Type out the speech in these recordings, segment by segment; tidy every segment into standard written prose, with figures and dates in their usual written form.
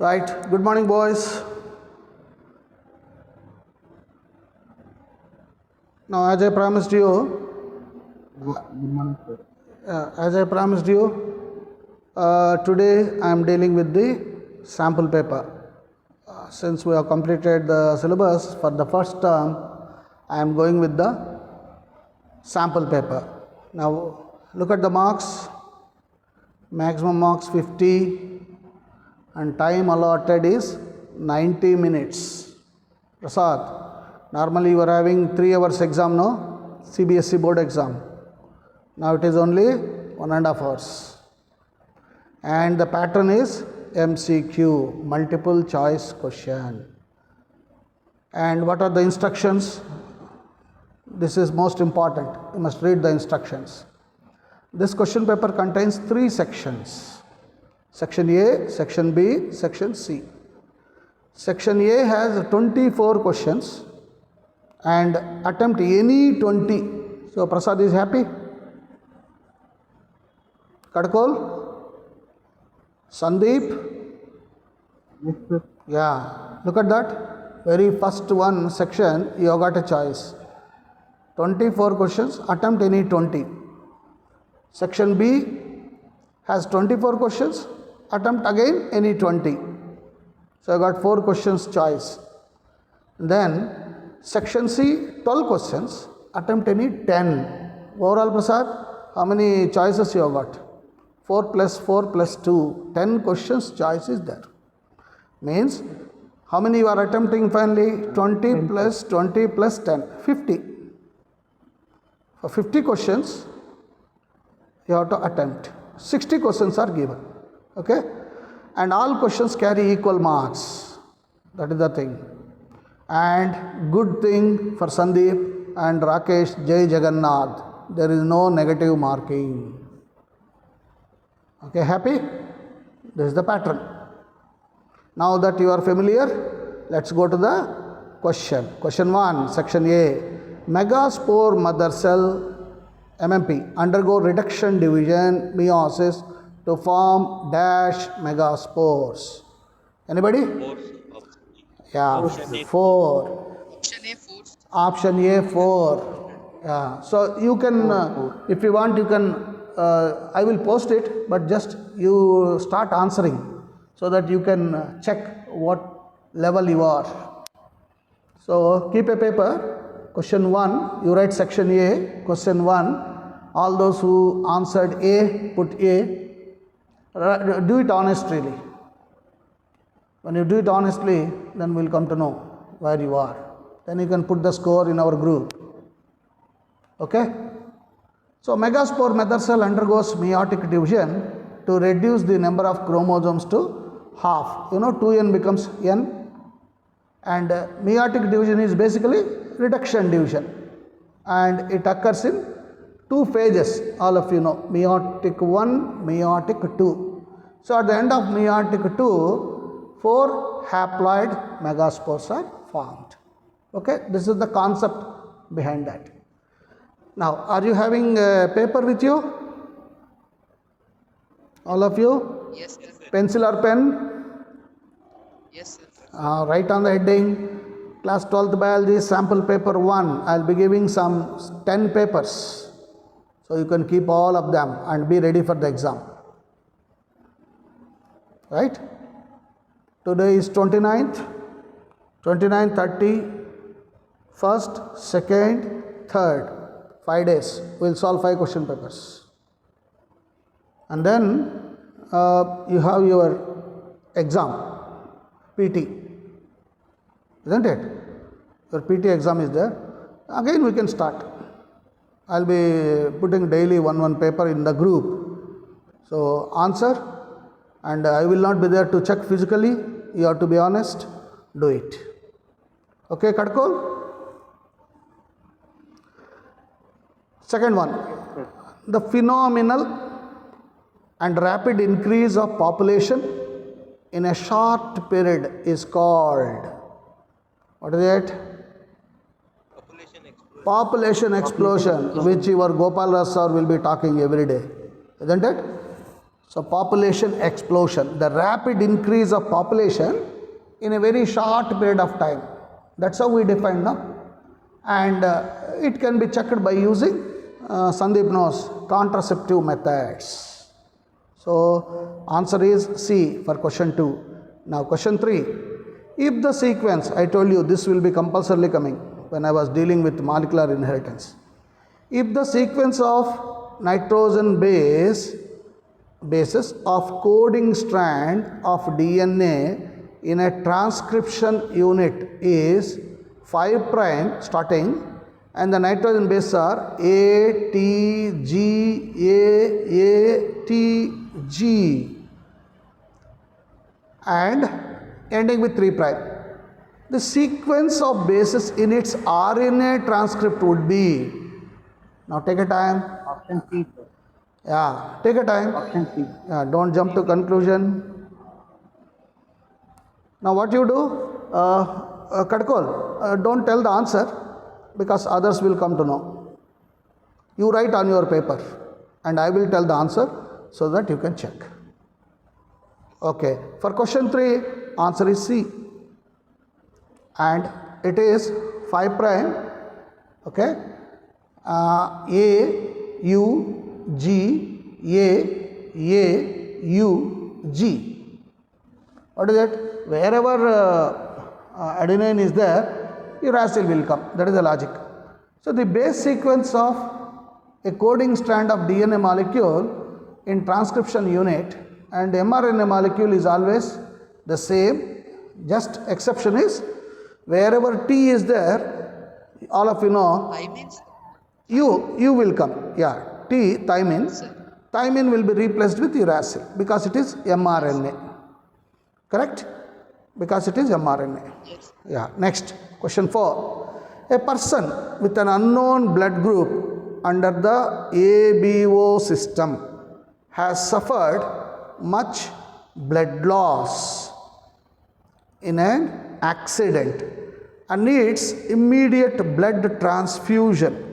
Right. Good morning, boys. Now, as I promised you, Good morning, sir. today I am dealing with the sample paper. Since we have completed the syllabus for the first term, I am going with the sample paper. Now, look at the marks. Maximum marks 50 and time allotted is 90 minutes. Prasad, normally you are having 3 hours exam, no? CBSE board exam. Now it is only 1.5 hours. And the pattern is MCQ, multiple choice question. And what are the instructions? This is most important. You must read the instructions. This question paper contains 3 sections. Section A, Section B, Section C. Section A has 24 questions and attempt any 20. So Prasad is happy? Kadkol? Sandeep? Yes, sir. Yeah, look at that. Very first one section, you have got a choice. 24 questions, attempt any 20. Section B has 24 questions, attempt again any 20. So I got 4 questions choice. Then section C, 12 questions, attempt any 10. Overall, Prasad, how many choices you have got? 4 plus 4 plus 2, 10 questions choice is there. Means how many you are attempting finally? 20 plus 20 plus 10, 50. For 50 questions, you have to attempt. 60 questions are given. Okay? And all questions carry equal marks. That is the thing. And good thing for Sandeep and Rakesh Jai Jagannath, there is no negative marking. Okay, happy? This is the pattern. Now that you are familiar, let's go to the question. Question 1, section A. Megaspore mother cell MMP undergo reduction division meiosis to form dash megaspores. Anybody? Yeah, 4. Option A 4. Yeah. So you can, if you want, you can. I will post it, but just you start answering so that you can check what level you are. So keep a paper. Question 1, you write section A. Question 1, all those who answered A, put A. Do it honestly. When you do it honestly, then we'll come to know where you are. Then you can put the score in our group. Okay? So megaspore mother cell undergoes meiotic division to reduce the number of chromosomes to half. 2n becomes n. And meiotic division is basically reduction division. And it occurs in 2 phases. All of you know. Meiotic 1, meiotic 2. So at the end of meiotic 2, 4 haploid megaspores are formed. Okay, this is the concept behind that. Now, are you having a paper with you? All of you? Yes, sir. Pencil or pen? Yes, sir. Write on the heading, class 12th biology sample paper 1. I will be giving some 10 papers. So you can keep all of them and be ready for the exam. Right? Today is 29th, 30, 1st, 2nd, 3rd. 5 days. We will solve 5 question papers. And then you have your exam, PT. Isn't it? Your PT exam is there. Again we can start. I will be putting daily one paper in the group. So answer, and I will not be there to check physically. You have to be honest. Do it. Okay, Kadkol? Second one, the phenomenal and rapid increase of population in a short period is called, what is it? Population explosion, which your Gopal Ras sir will be talking every day, isn't it? So population explosion, the rapid increase of population in a very short period of time. That's how we define now. And it can be checked by using Sandeep knows contraceptive methods. So answer is C for question 2. Now question 3. If the sequence, I told you this will be compulsorily coming when I was dealing with molecular inheritance. If the sequence of nitrogen bases of coding strand of DNA in a transcription unit is 5 prime starting and the nitrogen bases are A, T, G, A, T, G and ending with 3 prime. The sequence of bases in its RNA transcript would be, now take a time. Option C, sir. Yeah, take a time. Option C. Yeah, don't jump to conclusion. Now what you do, Kadkol, don't tell the answer because others will come to know. You write on your paper and I will tell the answer so that you can check. Okay, for question 3, answer is C. And it is 5 prime, okay, A, U, G, A, U, G. What is it? Wherever adenine is there, uracil will come. That is the logic. So the base sequence of a coding strand of DNA molecule in transcription unit and mRNA molecule is always the same. Just exception is wherever T is there, all of you know, Thymine? you will come. Yeah, T, thymine. Thymine will be replaced with uracil because it is mRNA. Correct? Because it is mRNA. Yes. Yeah, next, question 4. A person with an unknown blood group under the ABO system has suffered much blood loss in an accident and needs immediate blood transfusion.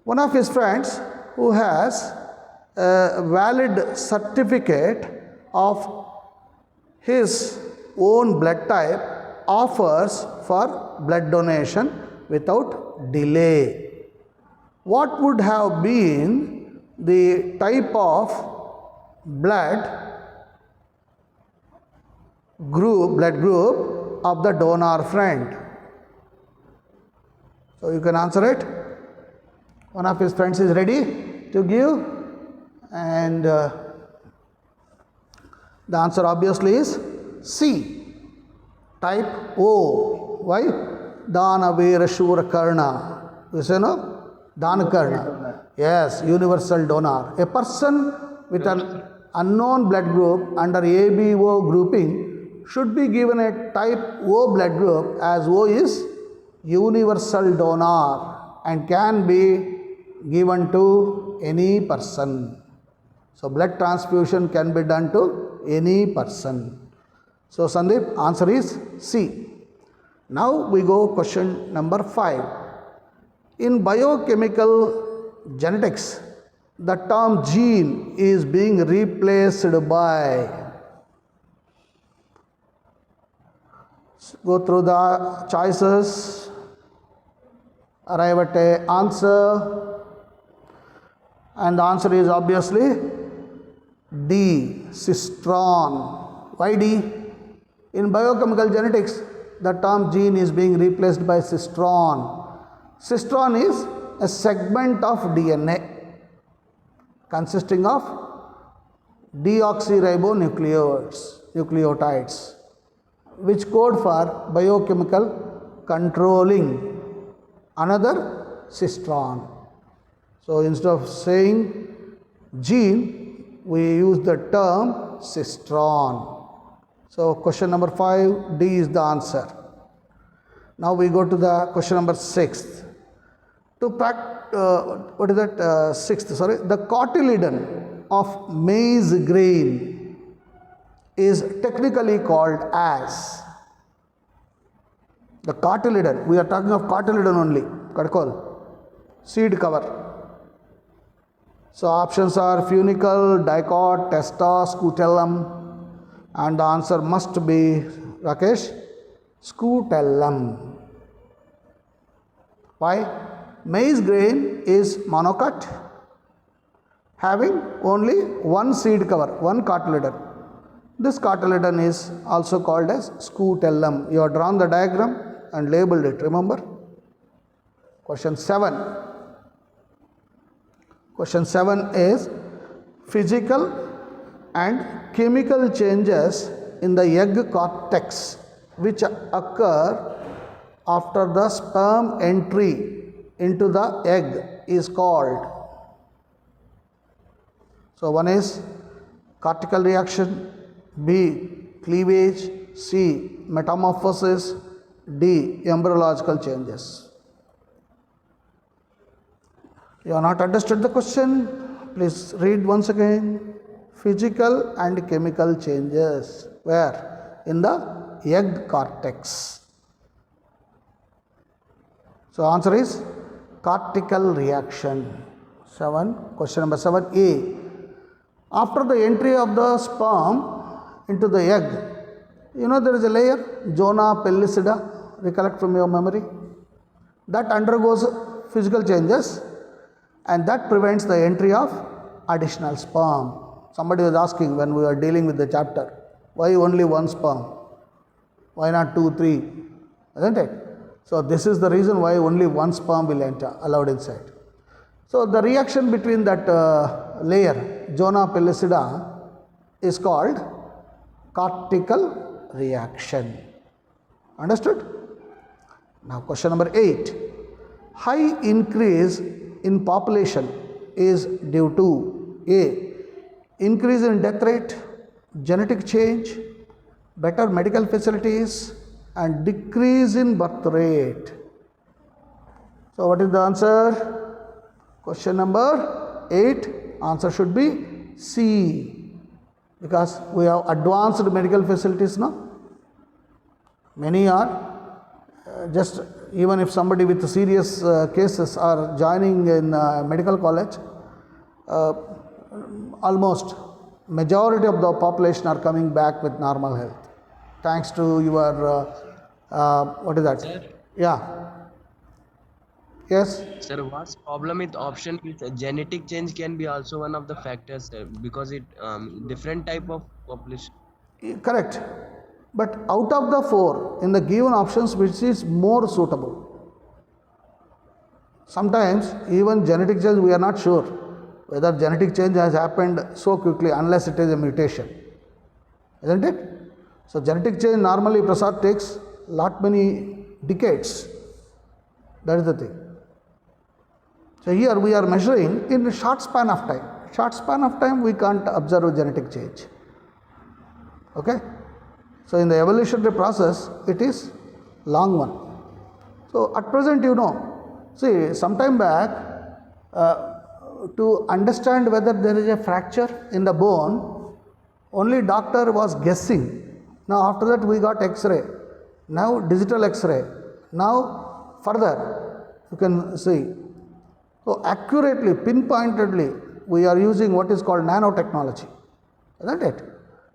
One of his friends who has a valid certificate of his own blood type offers for blood donation without delay. What would have been the type of blood group of the donor friend? So you can answer it. One of his friends is ready to give, and the answer obviously is C, type O. Why? Dana Vera Shura Karna. You say no? Dana Karna. Yes, universal donor. A person with an unknown blood group under ABO grouping should be given a type O blood group, as O is universal donor and can be given to any person. So blood transfusion can be done to any person. So Sandeep, answer is C. Now we go question number 5. In biochemical genetics, the term gene is being replaced by. Go through the choices, arrive at an answer, and the answer is obviously D, cistron. Why D? In biochemical genetics, the term gene is being replaced by cistron. Cistron is a segment of DNA consisting of deoxyribonucleotides, which code for biochemical controlling another cistron. So instead of saying gene, we use the term cistron. So question number 5, D is the answer. Now we go to the question number 6. To what is that? Sixth, sorry. The cotyledon of maize grain is technically called as. The cotyledon, we are talking of cotyledon only, Kadkol, seed cover. So options are funicle, dicot, testa, scutellum, and the answer must be, Rakesh, scutellum. Why? Maize grain is monocot, having only one seed cover, one cotyledon. This cotyledon is also called as scutellum. You have drawn the diagram and labeled it, remember? Question 7. Question 7 is physical and chemical changes in the egg cortex which occur after the sperm entry into the egg is called. So one is cortical reaction, B cleavage, C metamorphosis, D embryological changes. You have not understood the question? Please read once again. Physical and chemical changes. Where? In the egg cortex. So answer is cortical reaction. 7. Question number 7a. After the entry of the sperm into the egg, you know there is a layer, zona pellucida, recollect from your memory, that undergoes physical changes, and that prevents the entry of additional sperm. Somebody was asking when we were dealing with the chapter, why only one sperm? Why not 2, 3? Isn't it? So this is the reason why only one sperm will enter, allowed inside. So the reaction between that layer, zona pellucida, is called cortical reaction. Understood? Now question number 8. High increase in population is due to A. Increase in death rate, genetic change, better medical facilities, and decrease in birth rate. So what is the answer? Question number 8, answer should be C, because we have advanced medical facilities now. Many are just, even if somebody with serious cases are joining in medical college, almost majority of the population are coming back with normal health, thanks to your what is that? Sir? Yeah. Yes. Sir, what's problem with option is genetic change can be also one of the factors, sir, because it different type of population. Correct. But out of the 4 in the given options, which is more suitable? Sometimes even genetic change, we are not sure whether genetic change has happened so quickly unless it is a mutation, isn't it? So genetic change normally, Prasad, takes lot many decades. That is the thing. So here we are measuring in a short span of time. Short span of time we can't observe genetic change. Okay? So in the evolutionary process, it is long one. So at present, you know, see, sometime back, to understand whether there is a fracture in the bone, only doctor was guessing. Now after that we got X-ray, now digital X-ray, now further you can see. So accurately, pinpointedly, we are using what is called nanotechnology, isn't it?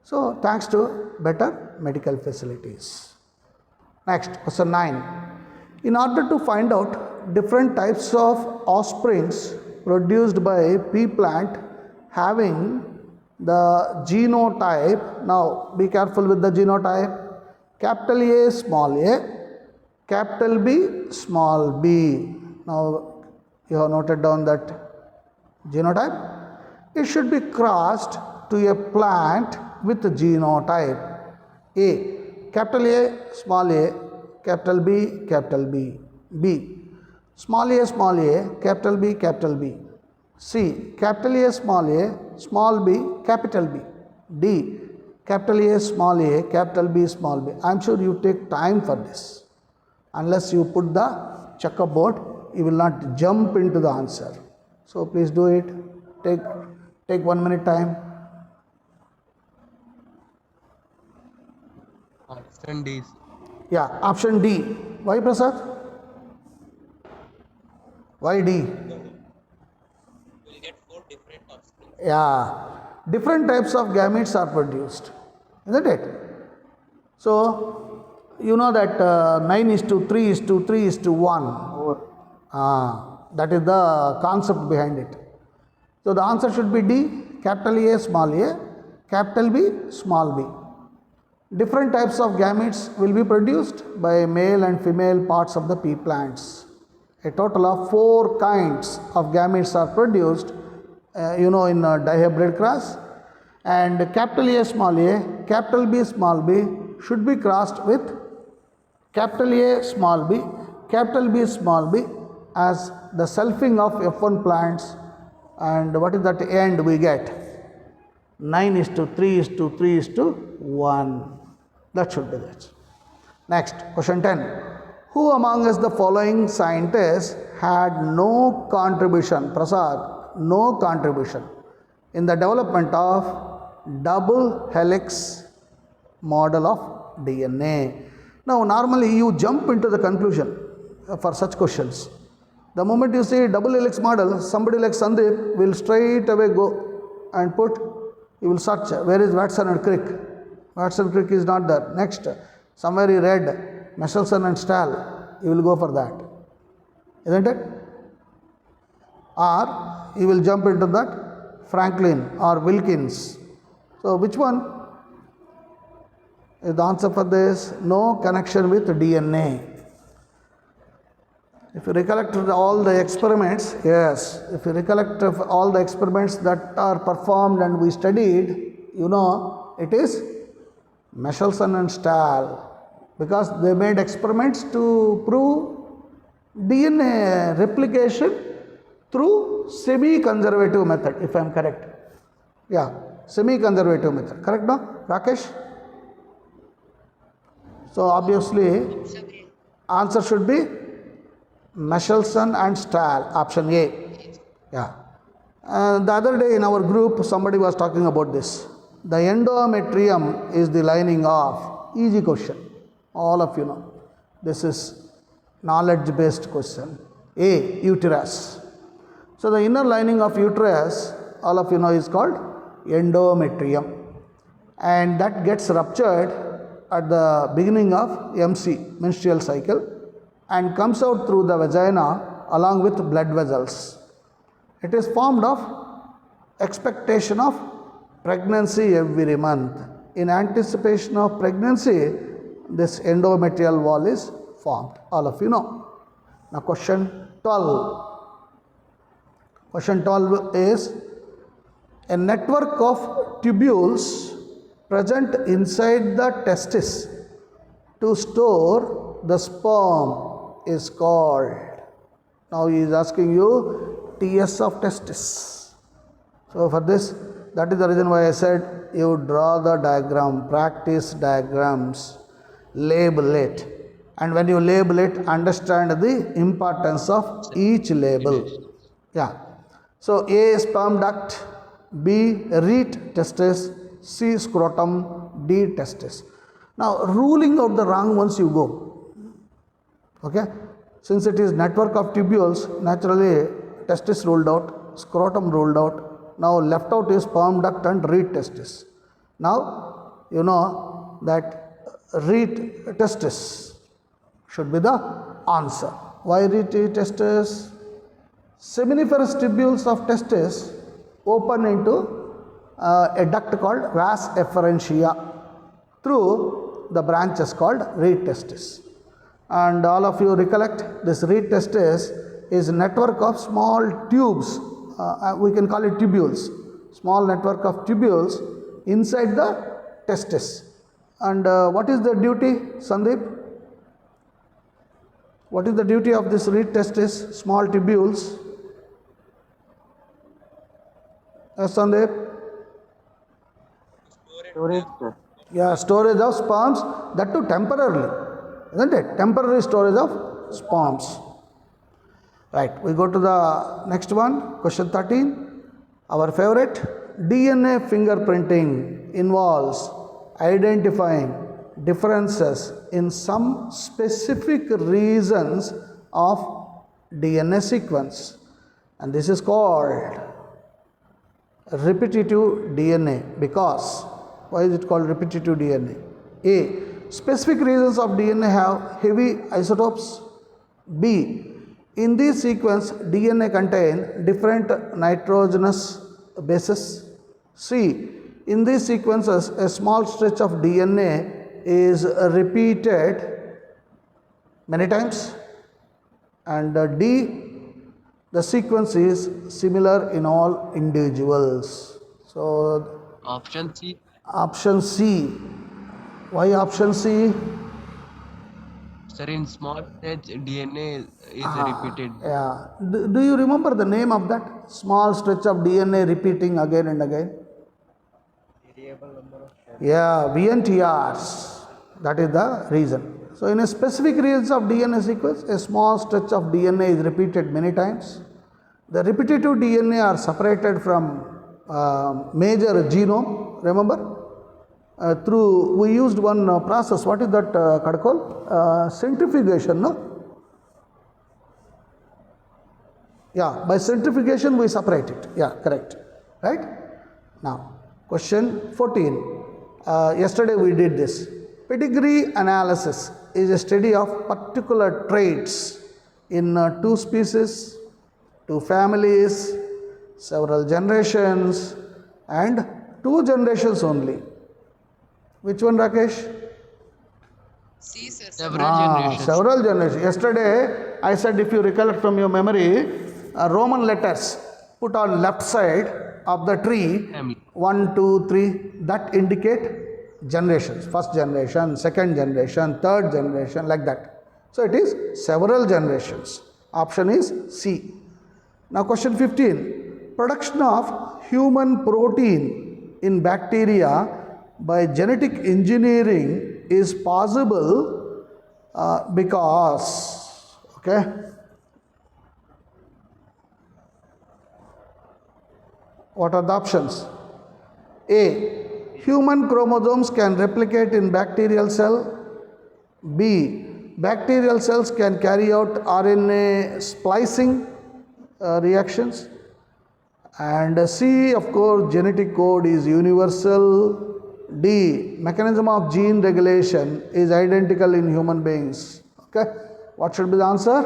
So thanks to better medical facilities. Next, question 9. In order to find out different types of offsprings produced by pea plant having the genotype, now be careful with the genotype, capital A, small a, capital B, small b. Now you have noted down that genotype. It should be crossed to a plant with genotype A, capital A, small a, capital B, capital B, B, small a, capital B, C, capital A, small b, capital B, D, capital A, capital B, small b. I am sure you take time for this. Unless you put the checkerboard, you will not jump into the answer. So please do it. Take 1 minute time. Option D. Yeah, option D. Why, Prasad? Why D? We'll get 4 different Yeah, different types of gametes are produced, isn't it? So, you know that 9 is to 3 is to 3 is to 1. That is the concept behind it. So, the answer should be D, capital A, capital B, small b. Different types of gametes will be produced by male and female parts of the pea plants. A total of 4 kinds of gametes are produced, in dihybrid cross, and capital A, capital B, small b should be crossed with capital A, small b, capital B, small b as the selfing of F1 plants, and what is that end we get? 9 is to 3 is to 3 is to 1. That should be that. Next, question 10. Who among us the following scientists had no contribution, Prasad, no contribution in the development of double helix model of DNA? Now, normally you jump into the conclusion for such questions. The moment you see double helix model, somebody like Sandeep will straight away go and he will search where is Watson and Crick. Watson Crick is not there. Next, somewhere he read Michelson and Stahl, he will go for that, isn't it? Or he will jump into that Franklin or Wilkins. So, which one is the answer for this? No connection with DNA. If you recollect all the experiments, yes, if you recollect all the experiments that are performed and we studied, it is Michelson and Stahl, because they made experiments to prove DNA replication through semi-conservative method, if I am correct. Yeah, semi-conservative method. Correct, no? Rakesh? So, obviously, answer should be Michelson and Stahl, option A. Yeah. The other day in our group, somebody was talking about this. The endometrium is the lining of, easy question, all of you know. This is knowledge based question. A, uterus. So, the inner lining of uterus, all of you know, is called endometrium, and that gets ruptured at the beginning of MC, menstrual cycle, and comes out through the vagina along with blood vessels. It is formed of expectation of pregnancy every month. In anticipation of pregnancy, this endometrial wall is formed. All of you know. Now, question 12. Question 12 is a network of tubules present inside the testis to store the sperm is called. Now, he is asking you TS of testis. So, for this, that is the reason why I said you draw the diagram, practice diagrams, label it, and when you label it, understand the importance of each label. Yeah. So, A sperm duct, B rete testis, C scrotum, D testis. Now, ruling out the wrong ones you go. Okay. Since it is network of tubules, naturally testis ruled out, scrotum ruled out. Now, left out is sperm duct and rete testis. Now, you know that rete testis should be the answer. Why rete testis? Seminiferous tubules of testis open into a duct called vas efferentia through the branches called rete testis. And all of you recollect, this rete testis is a network of small tubes, we can call it tubules, small network of tubules inside the testis. And what is the duty, Sandeep? What is the duty of this rete testis, small tubules? Yes, Sandeep? Storage, sir. Yeah, storage of sperms, that too temporarily, isn't it? Temporary storage of sperms. Right, we go to the next one, question 13. Our favorite, DNA fingerprinting involves identifying differences in some specific regions of DNA sequence, and this is called repetitive DNA? Because, why is it called repetitive DNA? A. Specific regions of DNA have heavy isotopes. B. In this sequence, DNA contain different nitrogenous bases. C. In these sequences, a small stretch of DNA is repeated many times. And D. The sequence is similar in all individuals. So, Option C. option C. Why option C? Sir, in small stage DNA is repeated. Yeah. Do you remember the name of that small stretch of DNA repeating again and again? Yeah, VNTRs. That is the reason. So, in a specific region of DNA sequence, a small stretch of DNA is repeated many times. The repetitive DNA are separated from major genome. Remember? We used one process. What is that, Kadkol? Centrifugation, no? Yeah, by centrifugation we separate it. Yeah, correct. Right? Now, question 14. Yesterday we did this. Pedigree analysis is a study of particular traits in two species, two families, several generations, and two generations only. Which one, Rakesh? C, sir. Several generations. Several generations. Yesterday, I said, if you recollect from your memory, Roman letters put on left side of the tree, Family. 1, 2, 3, that indicate generations. First generation, second generation, third generation, like that. So it is several generations. Option is C. Now question 15. Production of human protein in bacteria by genetic engineering is possible because, okay, what are the options? A. Human chromosomes can replicate in bacterial cell. B. Bacterial cells can carry out RNA splicing reactions. And C, of course, genetic code is universal. D. Mechanism of gene regulation is identical in human beings. Okay. What should be the answer?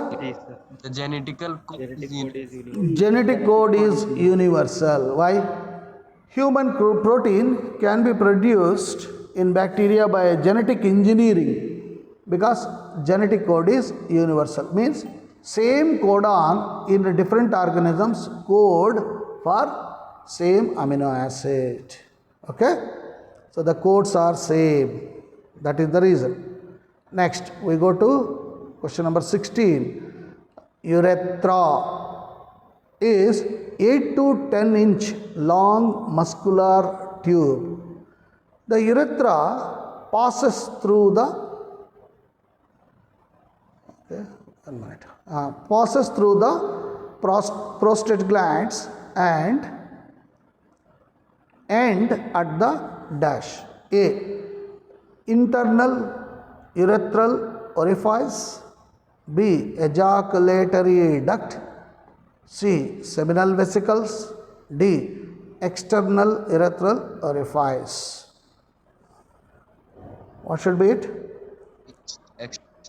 The genetical code is Genetic code is universal. Why? Human protein can be produced in bacteria by genetic engineering because genetic code is universal. Means same codon in different organisms code for same amino acid. Okay? So the codes are same. That is the reason. Next, we go to question number 16. Urethra is 8 to 10 inch long muscular tube. The urethra passes through the passes through the prostate glands and end at the dash. A. Internal urethral orifice. B. Ejaculatory duct. C. Seminal vesicles. D. External urethral orifice. What should be it?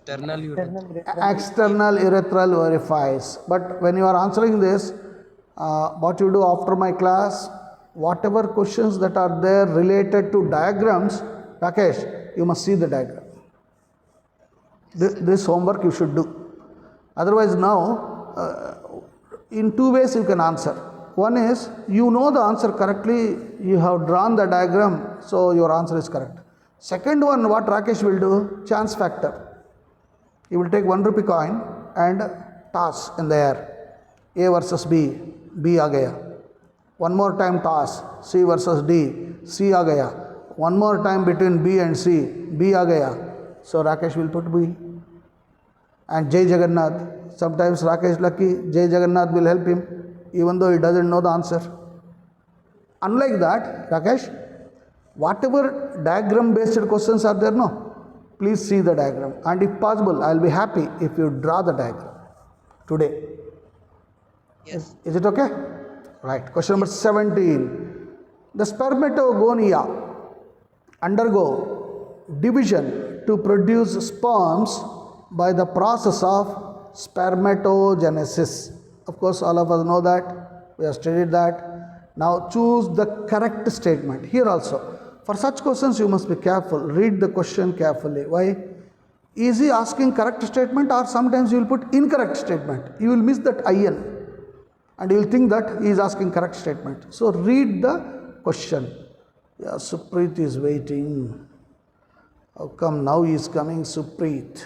external urethra. External urethral orifice. But when you are answering this, what you do after my class, whatever questions that are there related to diagrams, Rakesh, you must see the diagram. This homework you should do. Otherwise now, in two ways you can answer. One is, you know the answer correctly, you have drawn the diagram, so your answer is correct. Second one, what Rakesh will do, chance factor. He will take 1 rupee coin and toss in the air. A versus B, B aa gaya. One more time toss, C versus D, C aa gaya. One more time between B and C, B aa gaya. So Rakesh will put B. And Jai Jagannath, sometimes Rakesh lucky, Jai Jagannath will help him, even though he doesn't know the answer. Unlike that, Rakesh, whatever diagram based questions are there, no? Please see the diagram. And if possible, I will be happy if you draw the diagram today. Yes. Is it okay? Right. Question number 17. The spermatogonia undergo division to produce sperms by the process of spermatogenesis. Of course, all of us know that, we have studied that. Now choose the correct statement. Here also, for such questions you must be careful. Read the question carefully. Why? Is he asking correct statement, or sometimes you will put incorrect statement? You will miss that IN and you will think that he is asking correct statement. So read the question. Yeah, Supreet is waiting. How come now he is coming, Supreet?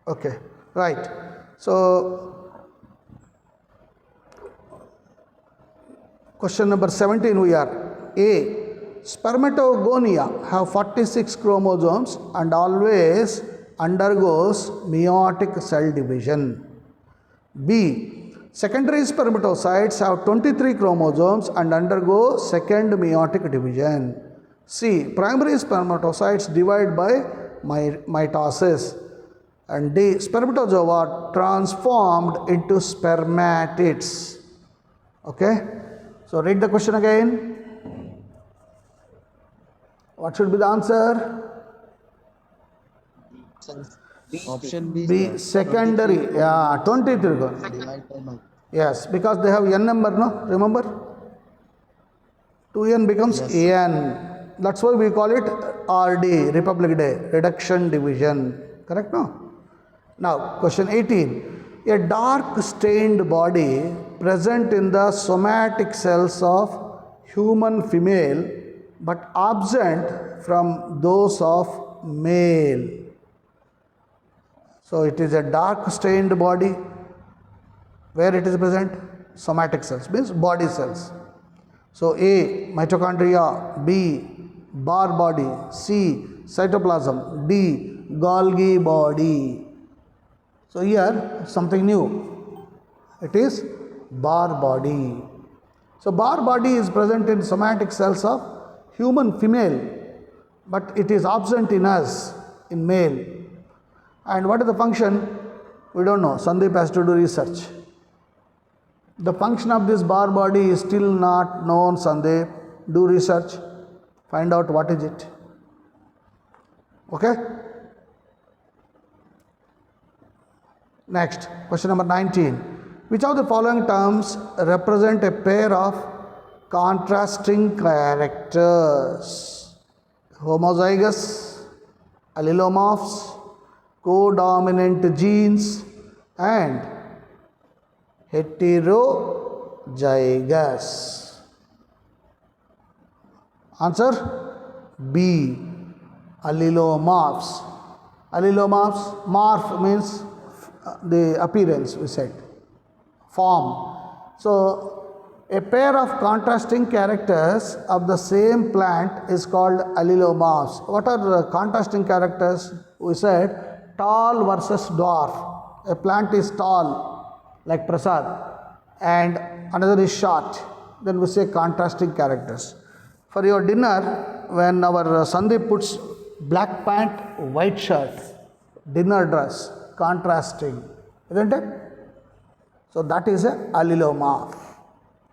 Okay, right. So question number 17 we are. A. Spermatogonia have 46 chromosomes and always undergoes meiotic cell division. B. Secondary spermatocytes have 23 chromosomes and undergo second meiotic division. C. Primary spermatocytes divide by mitosis. And D. Spermatozoa are transformed into spermatids. Okay? So read the question again. What should be the answer? Option B. B. Secondary. Yeah, 23. Yes, because they have n number, no? Remember? 2n becomes an. That's why we call it RD, Republic Day, reduction division. Correct, no? Now, question 18. A dark stained body present in the somatic cells of human female but absent from those of male. So it is a dark stained body. Where it is present? Somatic cells, means body cells. So A. Mitochondria. B. Barr body. C. Cytoplasm. D. Golgi body. So here something new. It is Barr body. So Barr body is present in somatic cells of human female, but it is absent in us, in male. And what is the function? We don't know. Sandeep has to do research. The function of this Barr body is still not known, Sandeep. Do research. Find out what is it. Okay? Next, question number 19. Which of the following terms represent a pair of contrasting characters? Homozygous, allelomorphs, codominant genes, and heterozygous. Answer B. Allelomorphs. Allelomorphs, morph means the appearance, we said, form. So a pair of contrasting characters of the same plant is called allelomorphs. What are the contrasting characters? We said tall versus dwarf. A plant is tall, like Prasad, and another is short. Then we say contrasting characters. For your dinner, when our Sandeep puts black pant, white shirt, dinner dress, contrasting, isn't it? So that is a allelomorph.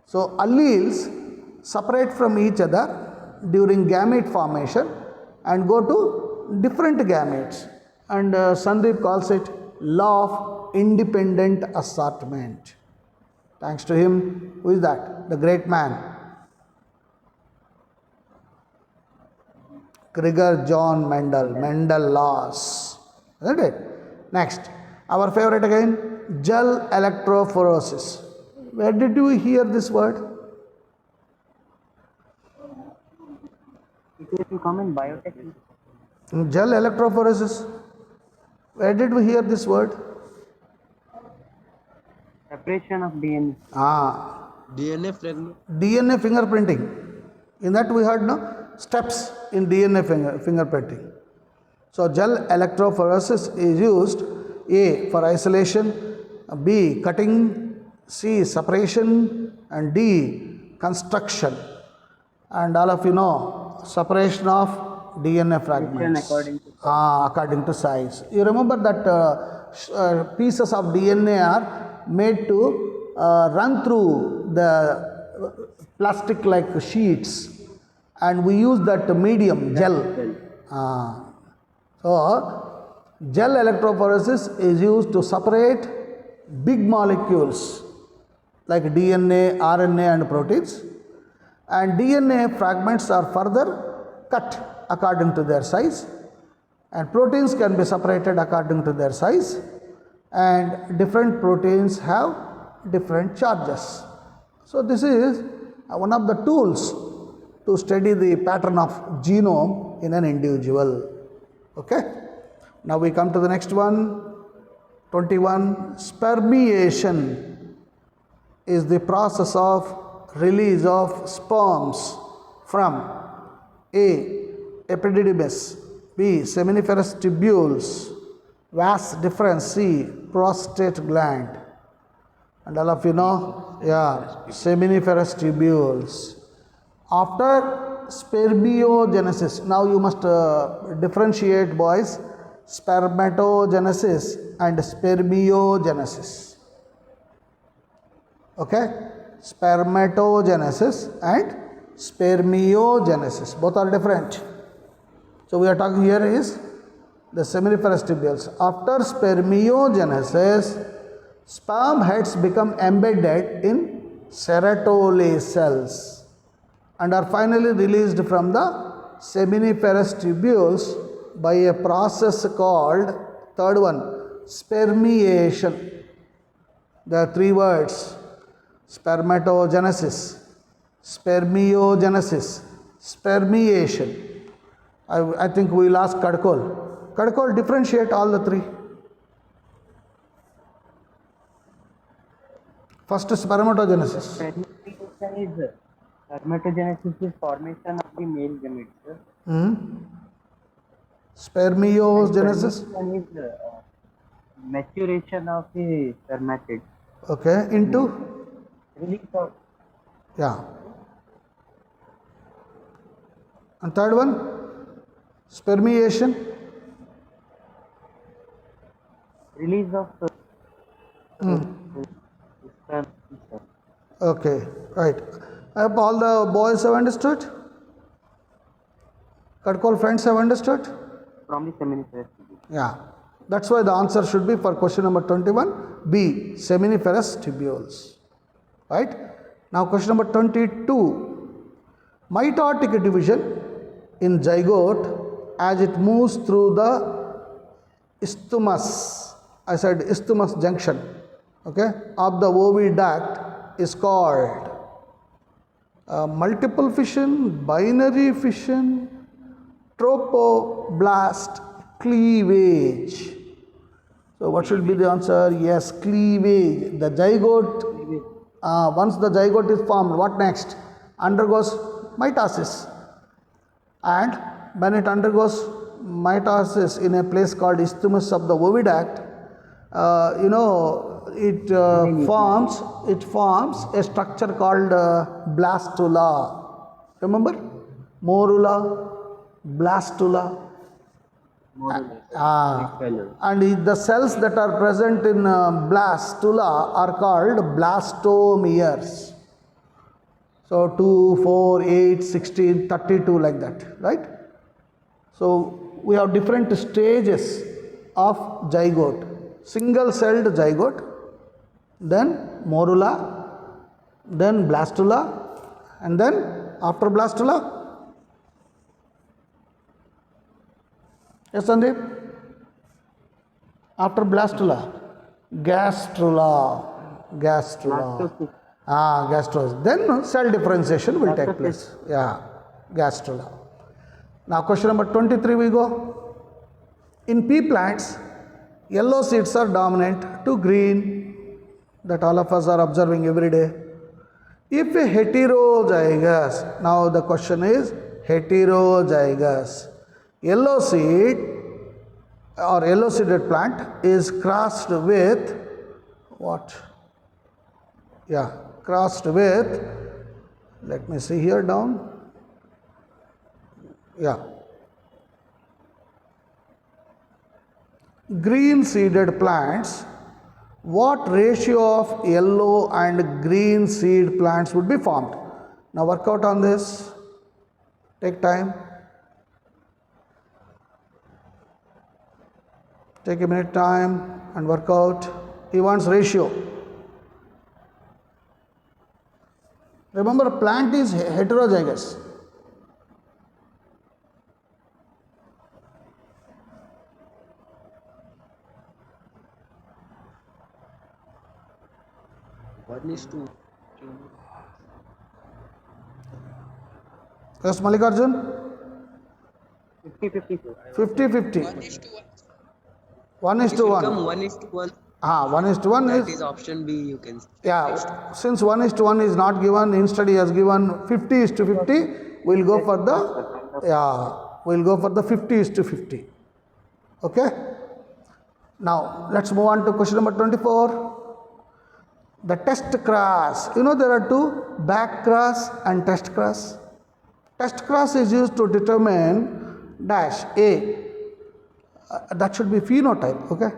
So alleles separate from each other during gamete formation and go to different gametes, and Sandeep calls it law of independent assortment. Thanks to him. Who is that? The great man, Gregor John Mendel. Mendel laws, isn't it? Next, our favorite again, gel electrophoresis. Where did you hear this word? It will come in biotech. Gel electrophoresis. Where did we hear this word? Separation of DNA. DNA fragment. DNA fingerprinting. In that we heard no steps in DNA fingerprinting. So gel electrophoresis is used A for isolation, B cutting, C separation, and D construction. And all of you know separation of DNA fragments according to size. You remember that pieces of DNA are made to run through the plastic like sheets and we use that medium gel. So gel electrophoresis is used to separate big molecules like DNA, RNA and proteins, and DNA fragments are further cut according to their size, and proteins can be separated according to their size, and different proteins have different charges. So this is one of the tools to study the pattern of genome in an individual. Okay. Now we come to the next one. 21. Spermiation is the process of release of sperms from A. epididymis, B. seminiferous tubules, vas deferens, C. prostate gland. And all of you know, seminiferous tubules. After spermiogenesis, now you must differentiate, boys, spermatogenesis and spermiogenesis. Okay, spermatogenesis and spermiogenesis, both are different. So we are talking here is the seminiferous tubules. After spermiogenesis, sperm heads become embedded in serotolase cells and are finally released from the seminiferous tubules by a process called, third one, spermiation. There are three words: spermatogenesis, spermiogenesis, spermiation. I think we will ask Kadkol. Kadkol, differentiate all the three. First, spermatogenesis. Spermatogenesis is formation of the male gametes. Spermiogenesis. Spermation is maturation of the spermatid. Okay, into? Release of Yeah. And third one, spermiation. release of sperm. Okay, right. I hope all the boys have understood. Kadkol friends have understood. From the seminiferous tubule. Yeah. That's why the answer should be for question number 21, B, seminiferous tubules. Right? Now question number 22. Mitotic division in zygote as it moves through the isthmus. I said isthmus junction, okay, of the oviduct is called multiple fission, binary fission, tropoblast cleavage. So what should be the answer? Yes, cleavage. The zygote, once the zygote is formed, what next? Undergoes mitosis. And when it undergoes mitosis in a place called isthmus of the oviduct, it forms a structure called blastula. Remember? Morula, blastula. And the cells that are present in blastula are called blastomeres. So 2, 4, 8, 16, 32 like that, right? So we have different stages of zygote. Single celled zygote, then morula, then blastula, and then after blastula. Yes, Sandeep? After blastula, gastrula. Gastrosis. Then cell differentiation will take place. Yeah, gastrula. Now question number 23 we go. In pea plants, yellow seeds are dominant to green, that all of us are observing every day. If a heterozygous, now the question is heterozygous, yellow seed or yellow seeded plant is crossed with what? Yeah, crossed with, let me see here down. Yeah. Green seeded plants what ratio of yellow and green seed plants would be formed? Now work out on this. Take time. Take a minute time and work out. He wants ratio. Remember, plant is heterozygous. One is to Yes, Mallikarjun? 50-50. 50-50. 1 is to 1. 1 is to 1. become 1 is to 1. 1 is to 1 That is, is option B, you can say. yeah, since 1 is to 1 is not given, instead he has given 50 is to 50, we'll go for the, we'll go for the 50 is to 50. Okay? Now, let's move on to question number 24. The test cross. You know there are two, back cross and test cross. Test cross is used to determine dash A. That should be phenotype, okay?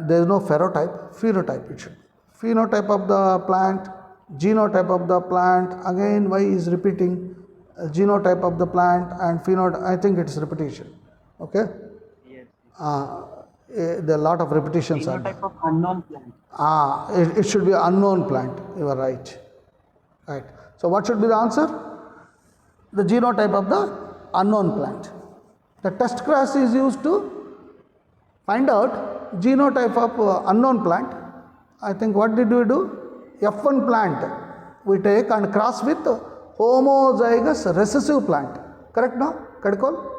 There is no phenotype, phenotype it should be. Phenotype of the plant, genotype of the plant, again Y is repeating, genotype of the plant and phenotype, I think it's repetition, okay? Yes. There are a lot of repetitions are there. Phenotype of unknown plant. It should be unknown plant, you are right. Right. So what should be the answer? The genotype of the unknown plant. The test cross is used to find out genotype of unknown plant. I think what did we do? F1 plant we take and cross with homozygous recessive plant. Correct now? Kadkol?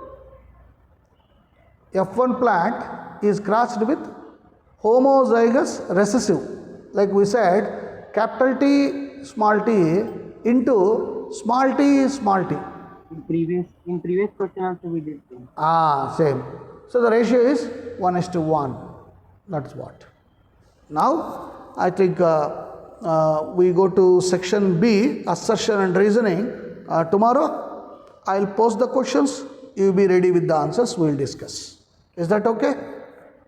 F1 plant is crossed with homozygous recessive. Like we said, capital T small t into small t small t. In previous question also we did same. Same. So the ratio is 1 is to 1. That's what. Now, I think we go to section B, assertion and reasoning. Tomorrow, I'll post the questions. You be ready with the answers. We'll discuss. Is that okay?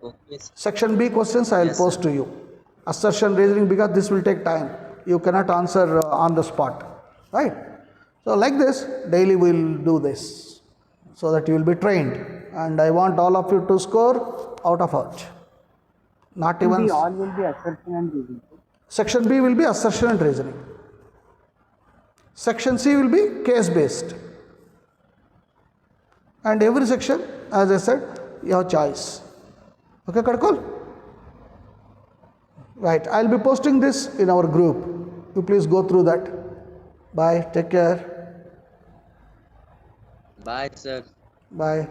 Okay. Section B questions I will Yes, post to you. Assertion, reasoning, because this will take time. You cannot answer on the spot. Right? So, like this, daily we'll do this so that you will be trained. And I want all of you to score out of out. Not even. All will be assertion and reasoning. Section B will be assertion and reasoning. Section C will be case based. And every section, as I said, your choice. Okay, Kadkol? Right. I'll be posting this in our group. You please go through that. Bye. Take care. Bye, sir. Bye.